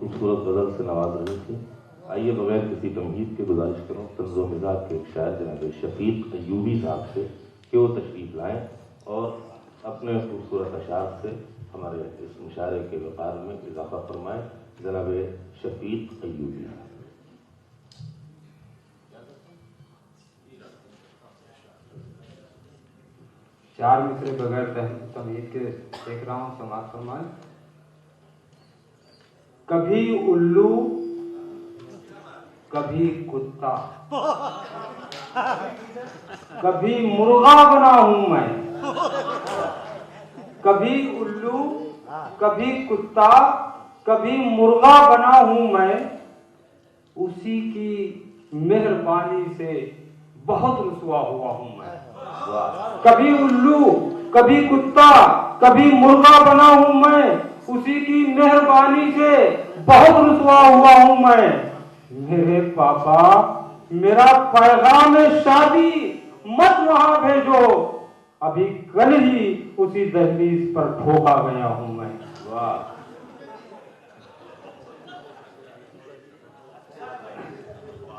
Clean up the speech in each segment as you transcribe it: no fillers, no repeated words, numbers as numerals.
खूबसूरत गज़ल से नवाज रही थी। आइए बगैर किसी तमहीद के गुजारिश करूँ तंज़ो मिज़ाज के एक शायर जनाब शफीक अय्यूबी साहब से कि वो तशरीफ़ लाएँ और अपने खूबसूरत अशार से हमारे इस मुशायरे के वक़ार में इजाफ़ा फरमाएँ। जनाब शफीक अय्यूबी। चार मिसरे बगैर तमहीद के देख रहा हूँ, समाज फरमाएं। कभी उल्लू कभी कुत्ता, कभी मुर्गा बना हूं मैं। कभी उल्लू कभी कुत्ता कभी मुर्गा बना हूं मैं। उसी की मेहरबानी से बहुत रुसवा हुआ हूं मैं। कभी उल्लू कभी कुत्ता कभी मुर्गा बना हूं मैं। उसी की मेहरबानी से बहुत रुसवा हुआ हूं मैं। मेरे पापा मेरा पैगाम शादी मत वहां भेजो, अभी कल ही उसी दहलीज पर ठोका गया हूं मैं। वाह,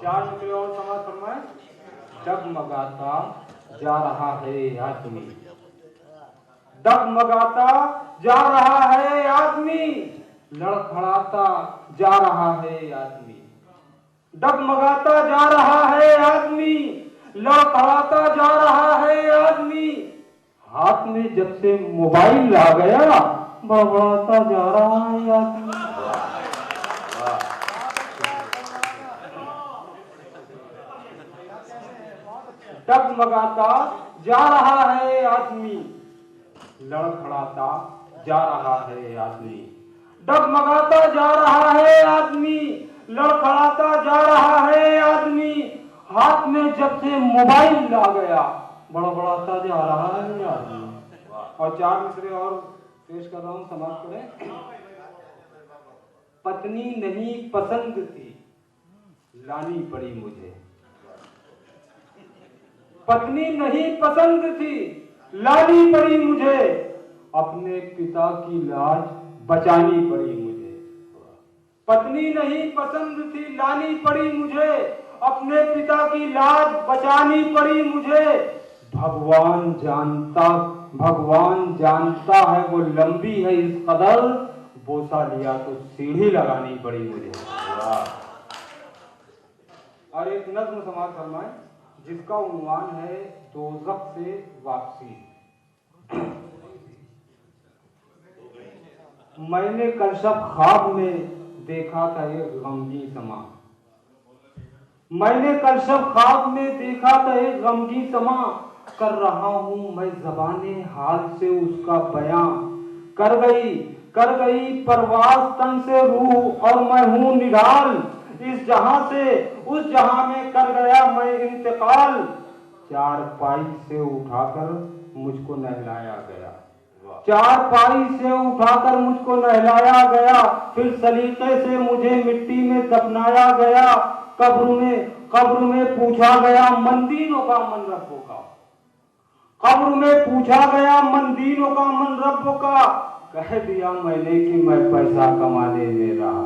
चार मिसरे और समाज फरमाए। डगमगाता जा रहा है आदमी, डगमगाता जा रहा है आदमी, लड़खड़ाता जा रहा है आदमी। डगमगाता जा रहा है आदमी, लड़खड़ाता जा रहा है आदमी। हाथ में जब से मोबाइल आ गया बड़बड़ाता जा रहा है आदमी। डगमगाता जा रहा है आदमी, लड़खड़ाता जा रहा है आदमी। डगमगाता जा रहा है आदमी, लड़खड़ाता जा रहा है आदमी। हाथ में जब से मोबाइल आ गया बड़बड़ाता जा रहा है आदमी। और चार मिसरे और पेश कर रहा हूं, समाज करें। पत्नी नहीं पसंद थी लानी पड़ी मुझे। पत्नी नहीं पसंद थी लानी पड़ी मुझे। अपने पिता की लाज बचानी पड़ी मुझे। पत्नी नहीं पसंद थी लानी पड़ी मुझे। अपने पिता की लाज बचानी पड़ी मुझे। भगवान जानता है वो लंबी है इस कदर, बोसा लिया तो सीढ़ी लगानी पड़ी मुझे। और एक नज्म समाज फरमाए जिसका उन्वान है दोज़ख से वापसी। मैंने कल शब ख्वाब में देखा था एक गमगीन समा। मैंने कल शब ख्वाब में देखा था एक गमगीन समा। कर रहा हूं मैं ज़बाने हाल से उसका बयां। कर गई परवाज़ तन से रूह और मैं हूं निढाल। इस जहां से उस जहां में कर गया मैं इंतकाल। चार पाई से उठाकर मुझको नहलाया गया। चार पाई से उठाकर मुझको नहलाया गया। फिर सलीके से मुझे मिट्टी में दफनाया गया। कब्र में पूछा गया मंदीनों का मन रब्बों का। कब्र में पूछा गया मंदीनों का मन रब्बों का। कह दिया मैंने कि मैं पैसा कमाने में रहा।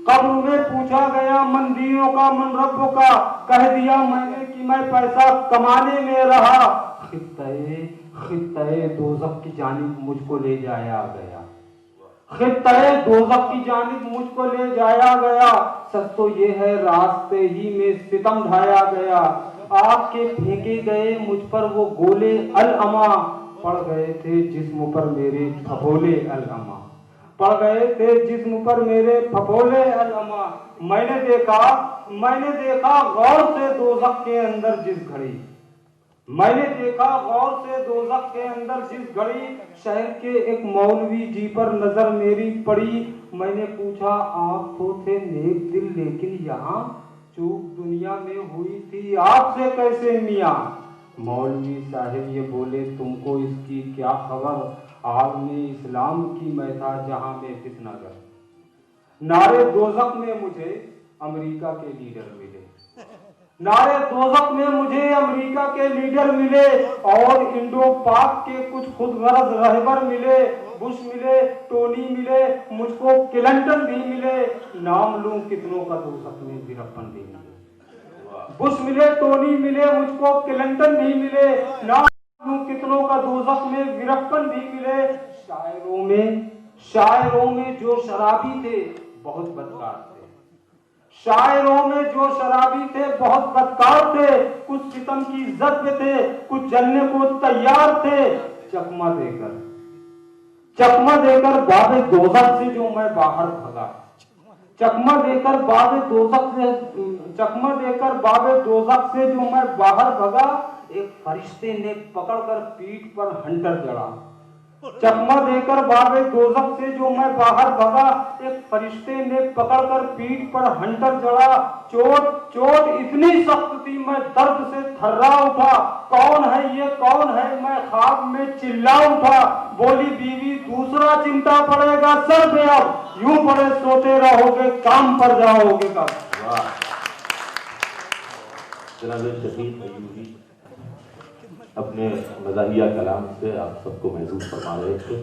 कब्र में पूछा गया मंदीनों का मन रब्बों का। कह दिया मैंने कि मैं पैसा कमाने में रहा। खित्ते दोज़ख की जानिब मुझको ले जाया गया। खित्ते दोज़ख की जानिब मुझको ले जाया गया। सच तो ये है रास्ते ही में सितम ढाया गया। आग के फेंके गए मुझ पर वो गोले अल अमा। पड़ गए थे जिस्म पर मेरे फफोले अल अमा। पड़ गए थे जिस्म पर मेरे फफोले अल अमा। मैंने देखा गौर से दोज़ख के अंदर जिस घड़ी। मैंने देखा गौर से दोज़ख के अंदर जिस घड़ी। शहर के एक मौलवी जी पर नजर मेरी पड़ी। मैंने पूछा आप तो थे नेक दिल लेकिन यहाँ चूक दुनिया में हुई थी आपसे कैसे मियाँ। मौलवी साहिब ये बोले तुमको इसकी क्या खबर। आलमे इस्लाम की मैं था जहां में फितनागर। नारे दोज़ख में मुझे अमेरिका के लीडर मिले। नारे दोज़ख में मुझे अमेरिका के लीडर मिले और इंडो पाक के कुछ खुदगर्ज रहबर मिले। बुश मिले, टोनी मिले, मुझको क्लिंटन भी मिले, नाम लूं कितनों का दोजख में वीरप्पन भी मिले। बुश मिले, टोनी मिले, मुझको क्लिंटन भी मिले, नाम लूं कितनों का दोजख में वीरप्पन भी मिले। शायरों में जो शराबी थे बहुत बदकार थे, शायरों में जो शराबी थे बहुत बदकार थे, कुछ सितम की इज्जत पे थे, कुछ जलने को तैयार थे। चकमा देकर बाबे दोजख से जो मैं बाहर भगा, चकमा देकर बाबे दोजख से जो मैं बाहर भगा, एक फरिश्ते ने पकड़कर पीठ पर हंटर जड़ा। चकमा देकर बाबे दोजख से जो मैं बाहर भगा, एक फरिश्ते ने पकड़कर पीठ पर हंटर जड़ा। चोट इतनी सख्त थी मैं दर्द से थर्रा उठा। कौन है मैं ख्वाब में चिल्ला उठा। बोली बीवी दूसरा चिंता पड़ेगा सर पे, अब यूं पड़े सोते रहोगे काम पर जाओगे कब। जनाब शफीक अय्यूबी अपने मज़ाहिया कलाम से आप सबको महसूस फरमा रहे थे।